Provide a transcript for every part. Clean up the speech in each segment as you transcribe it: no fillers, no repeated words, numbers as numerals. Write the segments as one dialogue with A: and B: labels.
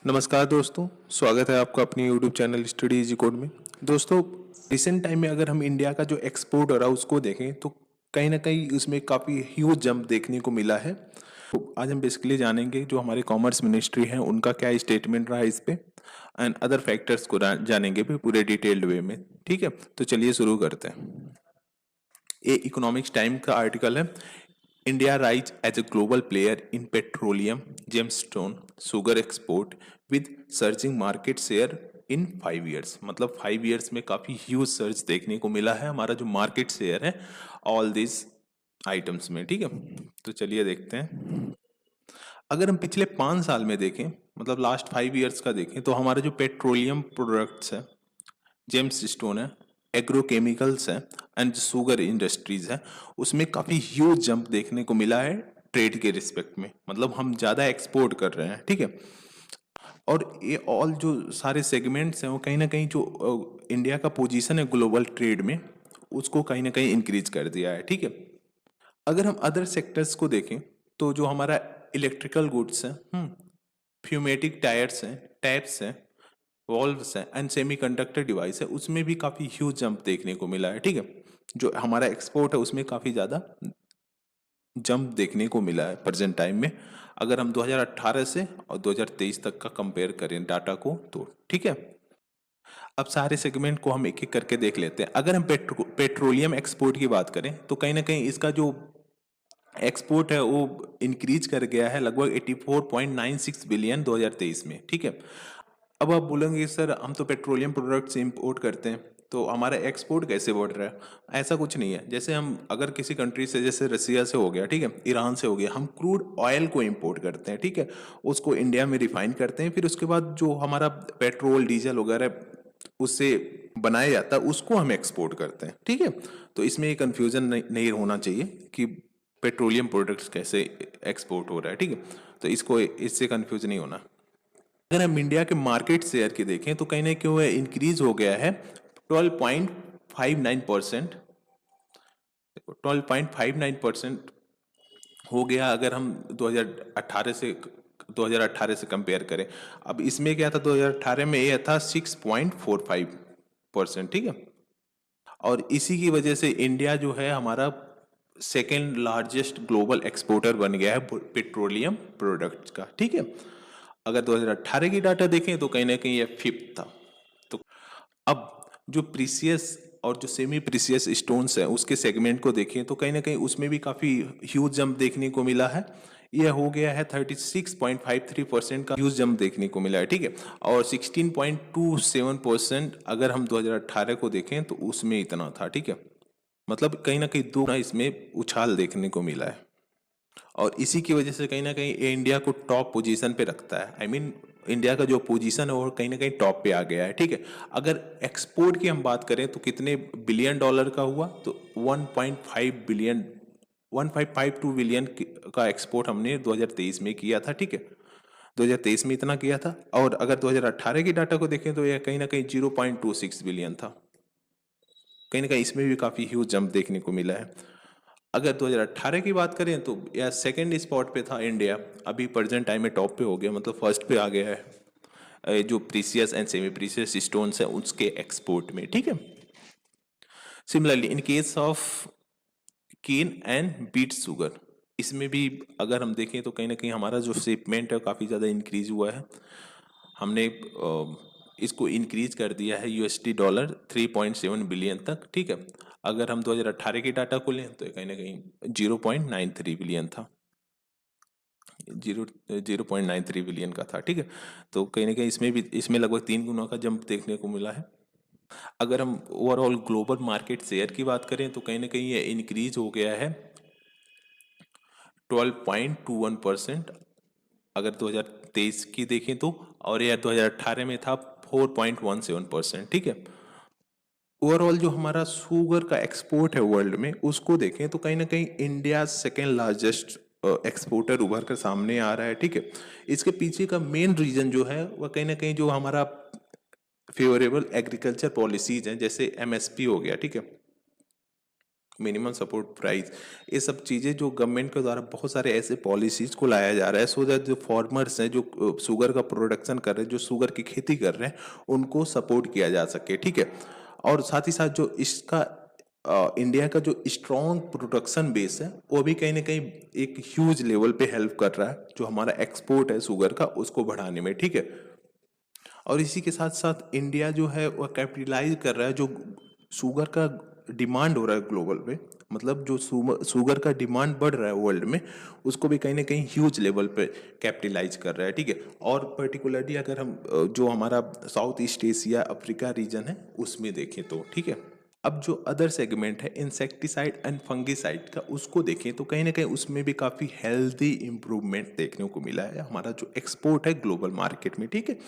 A: नमस्कार दोस्तों, स्वागत है आपका अपनी YouTube channel study easy code में। दोस्तों, रिसेंट टाइम में अगर हम इंडिया का जो एक्सपोर्ट हो रहा है उसको देखें तो कहीं ना कहीं उसमें काफ़ी ह्यूज जंप देखने को मिला है। तो आज हम बेसिकली जानेंगे जो हमारे कॉमर्स मिनिस्ट्री है उनका क्या स्टेटमेंट रहा है इस पे, एंड अदर फैक्टर्स को जानेंगे भी पूरे डिटेल्ड वे में। ठीक है, तो चलिए शुरू करते हैं। ये इकोनॉमिक्स टाइम का आर्टिकल है। India rise as a global player in petroleum, gemstone, sugar export with surging market share in 5 years. मतलब 5 ईयर्स में काफ़ी ह्यूज सर्च देखने को मिला है हमारा जो मार्केट शेयर है ऑल दिस आइटम्स में। ठीक है, तो चलिए देखते हैं। अगर हम पिछले 5 साल में देखें, मतलब लास्ट 5 ईयर्स का देखें, तो हमारे जो पेट्रोलियम प्रोडक्ट्स है, जेम्स स्टोन है, एग्रोकेमिकल्स है एंड शुगर इंडस्ट्रीज है, उसमें काफ़ी ह्यूज जंप देखने को मिला है ट्रेड के रिस्पेक्ट में। मतलब हम ज़्यादा एक्सपोर्ट कर रहे हैं। ठीक है, और ये ऑल जो सारे सेगमेंट्स हैं वो कहीं ना कहीं जो इंडिया का पोजीशन है ग्लोबल ट्रेड में उसको कहीं ना कहीं इंक्रीज कर दिया है। ठीक है, अगर हम अदर सेक्टर्स को देखें तो जो हमारा इलेक्ट्रिकल गुड्स हैं, फ्यूमेटिक टायर्स हैं, टैप्स हैं, वॉल्व्स हैं एंड सेमीकंडक्टर डिवाइस है, उसमें भी काफ़ी ह्यूज जंप देखने को मिला है। ठीक है, जो हमारा एक्सपोर्ट है उसमें काफ़ी ज़्यादा जंप देखने को मिला है प्रेजेंट टाइम में, अगर हम 2018 से और 2023 तक का कंपेयर करें डाटा को तो। ठीक है, अब सारे सेगमेंट को हम एक एक करके देख लेते हैं। अगर हम पेट्रोलियम एक्सपोर्ट की बात करें तो कहीं ना कहीं इसका जो एक्सपोर्ट है वो इंक्रीज कर गया है लगभग 84.96 बिलियन 2023 में। ठीक है, अब आप बोलेंगे सर हम तो पेट्रोलियम प्रोडक्ट्स इंपोर्ट करते हैं तो हमारा एक्सपोर्ट कैसे बढ़ रहा है। ऐसा कुछ नहीं है। जैसे हम अगर किसी कंट्री से, जैसे रसिया से हो गया, ठीक है, ईरान से हो गया, हम क्रूड ऑयल को इंपोर्ट करते हैं। ठीक है, उसको इंडिया में रिफाइन करते हैं, फिर उसके बाद जो हमारा पेट्रोल डीजल वगैरह उससे बनाया जाता है उसको हम एक्सपोर्ट करते हैं। ठीक है, तो इसमें ये कन्फ्यूजन नहीं होना चाहिए कि पेट्रोलियम प्रोडक्ट्स कैसे एक्सपोर्ट हो रहा है। ठीक है, तो इसको इससे कन्फ्यूज नहीं होना। अगर हम इंडिया के मार्केट शेयर की देखें तो कहीं ना क्यों इंक्रीज हो गया है 12.59%। 12.59% हो गया अगर हम 2018 से कंपेयर करें। अब इसमें क्या था, 2018 में ये था 6.45%। ठीक है, और इसी की वजह से इंडिया जो है हमारा सेकेंड लार्जेस्ट ग्लोबल एक्सपोर्टर बन गया है पेट्रोलियम प्रोडक्ट्स का। ठीक है, अगर 2018 की डाटा देखें तो कहीं ना कहीं ये फिफ्थ था। तो अब जो प्रीसियस और जो सेमी प्रीसियस स्टोन्स है उसके सेगमेंट को देखें तो कहीं ना कहीं उसमें भी काफ़ी ह्यूज जंप देखने को मिला है। यह हो गया है 36.53% का ह्यूज जंप देखने को मिला है। ठीक है, और 16.27% अगर हम 2018 को देखें तो उसमें इतना था। ठीक है, मतलब कहीं ना कहीं दो ना इसमें उछाल देखने को मिला है, और इसी की वजह से कहीं ना कहीं ये इंडिया को टॉप पोजीशन पे रखता है। आई मीन इंडिया का जो पोजीशन है वो कहीं ना कहीं टॉप पे आ गया है। ठीक है, अगर एक्सपोर्ट की हम बात करें तो कितने बिलियन डॉलर का हुआ, तो 1.5 बिलियन, 1552 बिलियन का एक्सपोर्ट हमने 2023 में किया था। ठीक है, 2023 में इतना किया था, और अगर 2018 की डाटा को देखें तो यह कहीं ना कहीं 0.26 बिलियन था। कहीं ना कहीं इसमें भी काफ़ी ह्यूज जंप देखने को मिला है। अगर 2018 की बात करें तो यह सेकंड स्पॉट पे था इंडिया, अभी प्रेजेंट टाइम में टॉप पे हो गया, मतलब फर्स्ट पे आ गया है जो precious and semi precious stones है उसके एक्सपोर्ट में। ठीक है, similarly in case of cane and beet sugar, इसमें भी अगर हम देखें तो कहीं ना कहीं हमारा जो शिपमेंट है काफ़ी ज़्यादा इंक्रीज हुआ है। हमने इसको इंक्रीज कर दिया है यूएसडी डॉलर 3.7 बिलियन तक। ठीक है, अगर हम 2018 की डाटा को लें तो ये कहीं ना कहीं 0.93 बिलियन था, 0.93 बिलियन का था। ठीक है, तो कहीं ना कहीं इसमें भी, इसमें लगभग 3 गुना का जंप देखने को मिला है। अगर हम ओवरऑल ग्लोबल मार्केट शेयर की बात करें तो कहीं ना कहीं ये इंक्रीज हो गया है 12.21%, अगर 2023 की देखें तो, और यह 2018 में था 4.17%। ठीक है, ओवरऑल जो हमारा शुगर का एक्सपोर्ट है वर्ल्ड में उसको देखें तो कहीं ना कहीं इंडिया सेकेंड लार्जेस्ट एक्सपोर्टर उभर कर सामने आ रहा है। ठीक है, इसके पीछे का मेन रीजन जो है वह कहीं ना कहीं जो हमारा फेवरेबल एग्रीकल्चर पॉलिसीज हैं, जैसे एमएसपी हो गया। ठीक है, मिनिमम सपोर्ट प्राइस, ये सब चीज़ें जो गवर्नमेंट के द्वारा बहुत सारे ऐसे पॉलिसीज को लाया जा रहा है सो दैट जो फार्मर्स हैं जो शुगर का प्रोडक्शन कर रहे हैं, जो शुगर की खेती कर रहे हैं, उनको सपोर्ट किया जा सके, ठीक है। और साथ ही साथ जो इसका इंडिया का जो स्ट्रॉन्ग प्रोडक्शन बेस है वो भी कहीं ना कहीं एक ह्यूज लेवल पे हेल्प कर रहा है जो हमारा एक्सपोर्ट है शुगर का उसको बढ़ाने में, ठीक है। और इसी के साथ साथ इंडिया जो है वो कैपिटलाइज कर रहा है जो शुगर का डिमांड हो रहा है ग्लोबल पे, मतलब जो शुगर का डिमांड बढ़ रहा है वर्ल्ड में, उसको भी कहीं ना कहीं ह्यूज लेवल पे कैपिटलाइज कर रहा है, ठीक है। और पर्टिकुलरली अगर हम जो हमारा south east Asia Africa reason है उसमें देखें तो, ठीक है। अब जो अदर सेगमेंट है इंसेक्टिसाइड एंड फंगिसाइड का, उसको देखें तो कहीं ना कहीं उसमें भी काफ़ी हेल्दी इंप्रूवमेंट देखने को मिला है हमारा जो एक्सपोर्ट है ग्लोबल मार्केट में, ठीक है।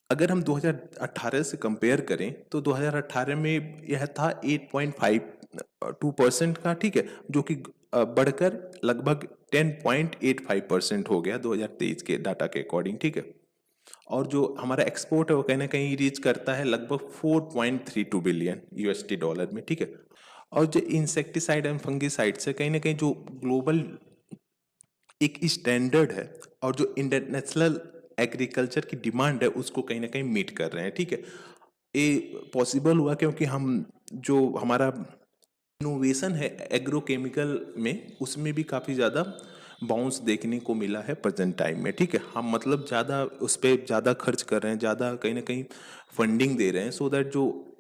A: अगर हम 2018 से कंपेयर करें तो 2018 में यह था 8.52% का, ठीक है, जो कि बढ़कर लगभग 10.85% हो गया 2023 के डाटा के अकॉर्डिंग, ठीक है। और जो हमारा एक्सपोर्ट है वो कहीं ना कहीं रीच करता है लगभग 4.32 बिलियन यूएसडी डॉलर में, ठीक है। और जो इंसेक्टिसाइड एंड फंगिसाइड से कहीं ना कहीं जो ग्लोबल एक स्टैंडर्ड है और जो इंटरनेशनल एग्रीकल्चर की डिमांड है उसको कहीं ना कहीं मीट कर रहे हैं, ठीक है। ये पॉसिबल हुआ क्योंकि हम जो हमारा इनोवेशन है एग्रोकेमिकल में उसमें भी काफ़ी ज़्यादा बाउंस देखने को मिला है प्रेजेंट टाइम में, ठीक है। हम मतलब ज़्यादा उस पर ज़्यादा खर्च कर रहे हैं, ज़्यादा कहीं ना कहीं फंडिंग दे रहे हैं सो दैट जो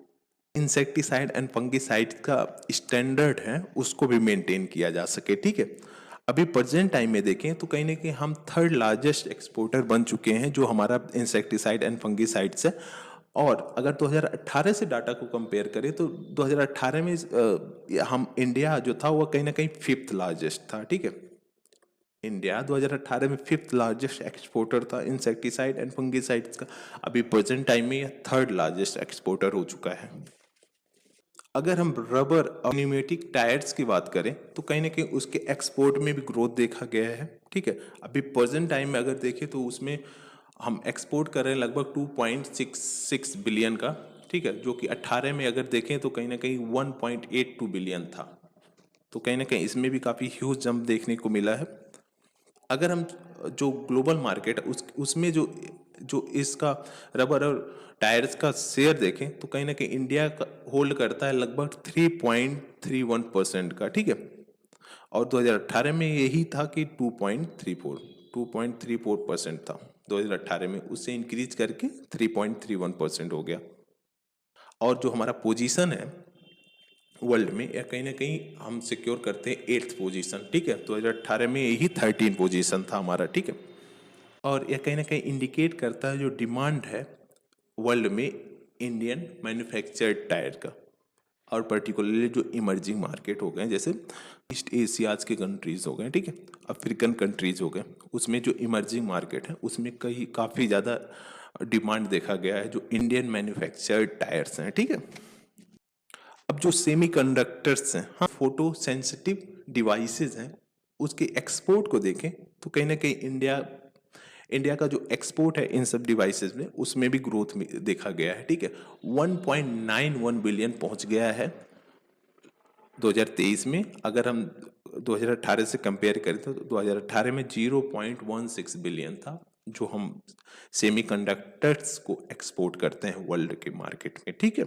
A: इंसेक्टिसाइड एंड फंगिसाइड का स्टैंडर्ड है उसको भी मेंटेन किया जा सके, ठीक है। अभी प्रेजेंट टाइम में देखें तो कहीं ना कहीं हम थर्ड लार्जेस्ट एक्सपोर्टर बन चुके हैं जो हमारा इंसेक्टिसाइड एंड फंगिसाइड से। और अगर 2018 से डाटा को कंपेयर करें तो 2018 में हम इंडिया जो था वो कहीं ना कहीं फिफ्थ लार्जेस्ट था, ठीक है। इंडिया 2018 में फिफ्थ लार्जेस्ट एक्सपोर्टर था इंसेक्टिसाइड एंड फंगिसाइड्स का। अभी प्रेजेंट टाइम में यह थर्ड लार्जेस्ट एक्सपोर्टर हो चुका है। अगर हम रबर और न्यूमेटिक टायर्स की बात करें तो कहीं ना कहीं उसके एक्सपोर्ट में भी ग्रोथ देखा गया है, ठीक है। अभी प्रेजेंट टाइम में अगर देखें तो उसमें हम एक्सपोर्ट कर रहे हैं लगभग 2.66 बिलियन का, ठीक है, जो कि 18 में अगर देखें तो कहीं ना कहीं 1.82 बिलियन था। तो कहीं ना कहीं इसमें भी काफ़ी ह्यूज जंप देखने को मिला है। अगर हम जो ग्लोबल मार्केट है उसमें जो जो इसका रबर और टायर्स का शेयर देखें तो कहीं ना कहीं इंडिया का होल्ड करता है लगभग 3.31% का, ठीक है। और 2018 में यही था कि 2.34% था 2018 में, उससे इंक्रीज करके 3.31% हो गया। और जो हमारा पोजीशन है वर्ल्ड में या कहीं ना कहीं हम सिक्योर करते हैं 8th पोजीशन, ठीक है। 2018 में यही 13 पोजीशन था हमारा, ठीक है। और यह कहीं ना कहीं इंडिकेट करता है जो डिमांड है वर्ल्ड में इंडियन मैन्युफैक्चर्ड टायर का, और पर्टिकुलरली जो इमर्जिंग मार्केट हो गए जैसे ईस्ट एशियाज के कंट्रीज हो गए, ठीक है, अफ्रीकन कंट्रीज हो गए, उसमें जो इमर्जिंग मार्केट है उसमें कई काफ़ी ज़्यादा डिमांड देखा गया है जो इंडियन मैन्युफैक्चर्ड टायर्स हैं, ठीक है। अब जो सेमीकंडक्टर्स हैं, हाँ, फोटो सेंसिटिव डिवाइसेस हैं, उसके एक्सपोर्ट को देखें तो कहीं ना कहीं इंडिया का जो एक्सपोर्ट है इन सब डिवाइसेस में उसमें भी ग्रोथ देखा गया है, ठीक है। 1.91 बिलियन पहुंच गया है 2023 में। अगर हम 2018 से कंपेयर करें तो 2018 में 0.16 बिलियन था जो हम सेमीकंडक्टर्स को एक्सपोर्ट करते हैं वर्ल्ड के मार्केट में, ठीक है।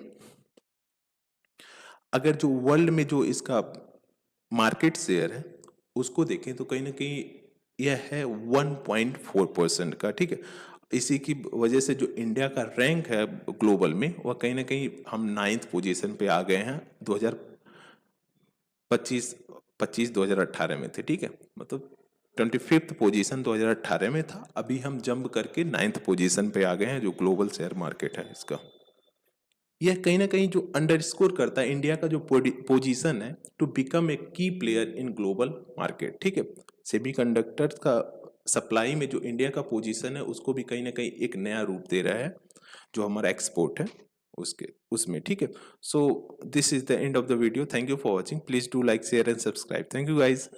A: अगर जो वर्ल्ड में जो इसका मार्केट शेयर है उसको देखें तो कहीं ना कहीं यह है 1.4% का, ठीक है। इसी की वजह से जो इंडिया का रैंक है ग्लोबल में वह कहीं ना कहीं हम 9th पोजीशन पे आ गए हैं 2025 2018 में थे, ठीक है। मतलब 25th पोजीशन 2018 में था, अभी हम जंप करके 9th पोजीशन पे आ गए हैं जो ग्लोबल शेयर मार्केट है इसका। यह कहीं ना कहीं जो अंडरस्कोर करता है इंडिया का जो पोजीशन है टू बिकम ए की प्लेयर इन ग्लोबल मार्केट, ठीक है। सेमीकंडक्टर्स का सप्लाई में जो इंडिया का पोजीशन है उसको भी कहीं ना कहीं एक नया रूप दे रहा है जो हमारा एक्सपोर्ट है उसके उसमें, ठीक है। So this is the end of the video, thank you for watching, please do like share and subscribe, thank you guys.